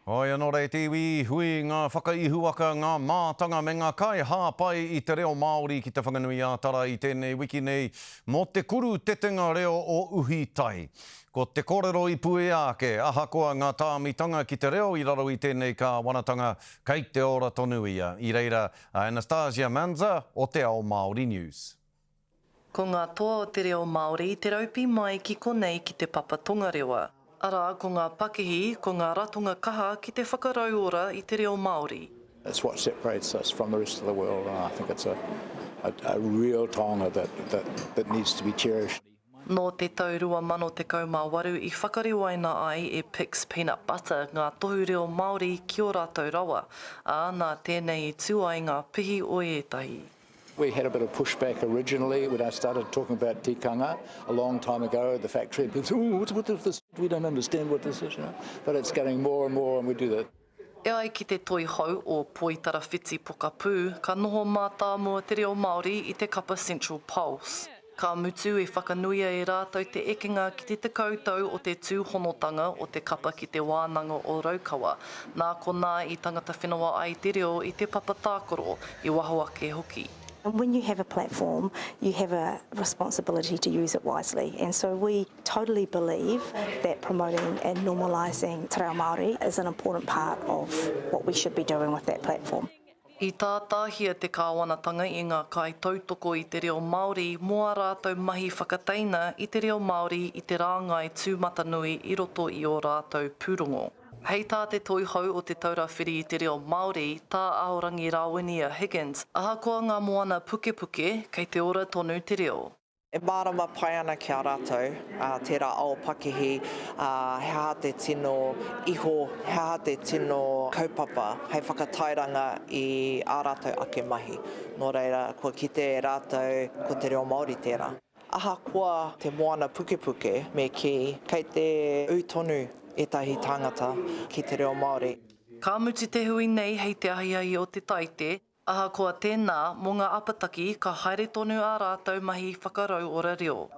Oi anō rei te iwi hui ngā whakaihuaka ngā mātanga me ngā kai hāpai i te reo Māori ki te whanganui ātara i tēnei wiki nei mō te kuru tetenga reo o Uhi Tai. Ko te kōrero i pue ake, ahakoa ngā tāmitanga ki te reo i raro i tēnei ka wanatanga kei te ora tonu ia. I reira Anastasia Manza o te Ao Māori News. Ko ngā toa o te reo Māori, te raupi mai ki konei ki te papa tongarewa. Arā, ko ngā pakihi, ko ngā ratunga kaha ki te whakarauora i te reo Māori. It's what separates us from the rest of the world, and I think it's a real tonga that needs to be cherished. Nō te tau 2018 i whakarewaina ai e Pix Peanut Butter ngā tohu reo Māori ki o rātou rawa, ā nā tēnei i tū ai ngā pihi o ētahi. We had a bit of pushback originally when I started talking about tikanga a long time ago at the factory. People said, oh, what is this? We don't understand what this is, you know. But it's getting more and more, and we do that. E ai ki te toi hau o Poitara Whiti Pokapū, ka noho mātā mua te reo Māori i te kapa Central Pulse. Ka mutu e whakanuia e rātou te ekenga ki te tau o te tūhonotanga o te kapa ki te wānanga o Raukawa. Nā ko nā i tangata whenua ai te reo i te papa tākoro i waho ake hoki. And when you have a platform, you have a responsibility to use it wisely. And so we totally believe that promoting and normalising te reo Māori is an important part of what we should be doing with that platform. I tā tāhia te kāwanatanga i ngā kai tautoko i te reo Māori, mua rātou mahi whakateina i te reo Māori i te rāngai tūmatanui i roto i o rātou pūrongo. Hei tā te toi hau o te taurawhiri i te reo Māori, tā aorangi Rāwinia Higgins, ahakoa ngā moana puke puke kei te ora tonu te reo. E mārama pai ana ki a rātou, tērā ao pakihi, hea te tino iho, hea te tino kaupapa, hei whakatairanga i a rātou ake mahi. Nō reira, kua kite e rātou, ko te reo Māori tērā. Ahakoa te moana puke puke me ki, kei te utonu etahi tāngata ki te reo Māori. Ka muti te hui nei hei te ahiahi o te taite, ahakoa tēnā mō ngā apataki ka haere tonu a rātou mahi whakarau ora reo.